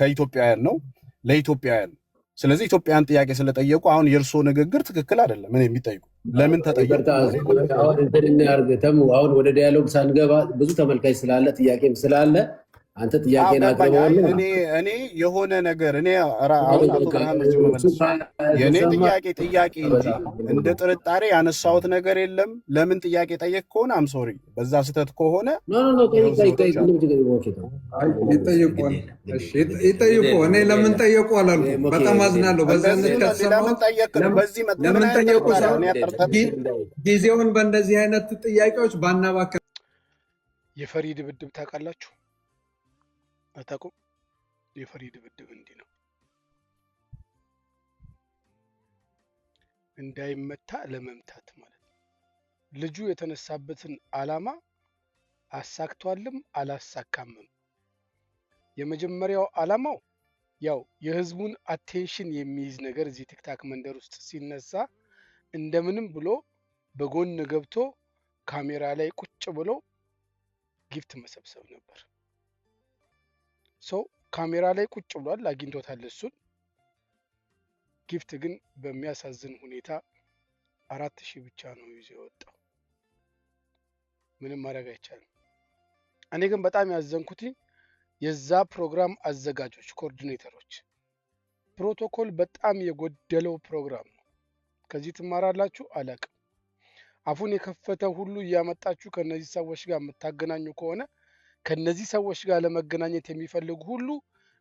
ከኢትዮጵያውያን ነው ለኢትዮጵያውያን። ስለዚህ ኢትዮጵያን ጥያቄ ስለጠየቁ አሁን የእርሶ ንግግር ትክክል አይደለም። እኔ የሚጠይቁ ለምን ተጠየቁ? አሁን ወደ ዲያሎግ ሳንገባ ብዙ ተመልካች ስላለ ጥያቄም ስላለ አንተ ጥያቄን አቅርበውና እኔ የሆነ ነገር እኔ አሁን አቶ ብርሃን ነው መመለስ የኔ ጥያቄ እንጂ እንደ ጥርጣሬ ያነሳሁት ነገር የለም። ለምን ጥያቄ ጠየቅ ከሆነ አም ሶሪ በዛ ስህተት ከሆነ ይጠይቁ። እኔ ለምን ጠየቁ አላልኩም። በጣም አዝናለሁ። ለምን ጠየቁ ጊዜውን በእንደዚህ አይነት ጥያቄዎች ባናባክን። የፈሪ ድብድብ ታውቃላችሁ? አታውቁም? የፈሪ ድብድብ እንዲህ ነው። እንዳይመታ ለመምታት ማለት ነው። ልጁ የተነሳበትን ዓላማ አሳክቷልም አላሳካምም። የመጀመሪያው ዓላማው ያው የህዝቡን አቴንሽን የሚይዝ ነገር እዚህ ቲክታክ መንደር ውስጥ ሲነሳ እንደምንም ብሎ በጎን ገብቶ ካሜራ ላይ ቁጭ ብሎ ጊፍት መሰብሰብ ነበር። ሰው ካሜራ ላይ ቁጭ ብሏል፣ አግኝቶታል እሱን። ጊፍት ግን በሚያሳዝን ሁኔታ 4000 ብቻ ነው ይዞ የወጣው። ምንም ማድረግ አይቻልም። እኔ ግን በጣም ያዘንኩት የዛ ፕሮግራም አዘጋጆች ኮኦርዲኔተሮች ፕሮቶኮል በጣም የጎደለው ፕሮግራም ነው። ከዚህ ትማራላችሁ አላቅም። አፉን የከፈተ ሁሉ እያመጣችሁ ከነዚህ ሰዎች ጋር የምታገናኙ ከሆነ ከነዚህ ሰዎች ጋር ለመገናኘት የሚፈልጉ ሁሉ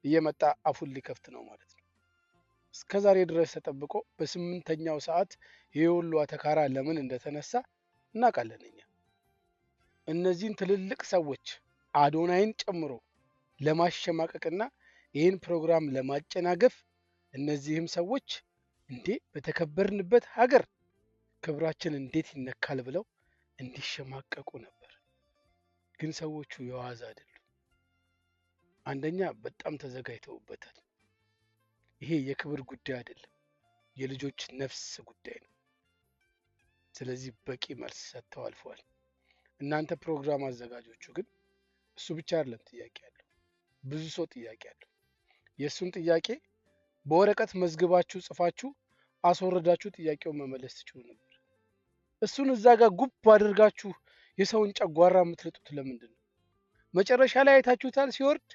እየመጣ አፉን ሊከፍት ነው ማለት ነው። እስከዛሬ ድረስ ተጠብቆ በ8ኛው ሰዓት ይሄ ሁሉ አተካራ ለምን እንደተነሳ እናውቃለን እኛ። እነዚህን ትልልቅ ሰዎች አዶናይን ጨምሮ ለማሸማቀቅና ይህን ፕሮግራም ለማጨናገፍ እነዚህም ሰዎች እንዴ በተከበርንበት ሀገር ክብራችን እንዴት ይነካል ብለው እንዲሸማቀቁ ነበር። ግን ሰዎቹ የዋዛ አይደሉም። አንደኛ በጣም ተዘጋጅተውበታል። ይሄ የክብር ጉዳይ አይደለም፣ የልጆች ነፍስ ጉዳይ ነው። ስለዚህ በቂ መልስ ሰጥተው አልፈዋል። እናንተ ፕሮግራም አዘጋጆቹ ግን እሱ ብቻ አይደለም ጥያቄ ያለው፣ ብዙ ሰው ጥያቄ አለው። የእሱን ጥያቄ በወረቀት መዝግባችሁ ጽፋችሁ አስወረዳችሁ ጥያቄውን መመለስ ትችሉ ነበር። እሱን እዛ ጋር ጉብ አድርጋችሁ የሰውን ጨጓራ የምትልጡት ለምንድን ነው? መጨረሻ ላይ አይታችሁታል ሲወርድ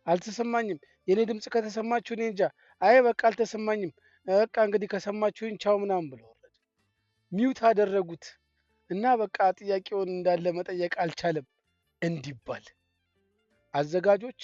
አልተሰማኝም፣ የኔ ድምፅ ከተሰማችሁ እኔ እንጃ፣ አይ በቃ አልተሰማኝም፣ በቃ እንግዲህ ከሰማችሁኝ ቻው ምናምን ብለው ወረደ። ሚውት አደረጉት እና በቃ ጥያቄውን እንዳለ መጠየቅ አልቻለም እንዲባል። አዘጋጆች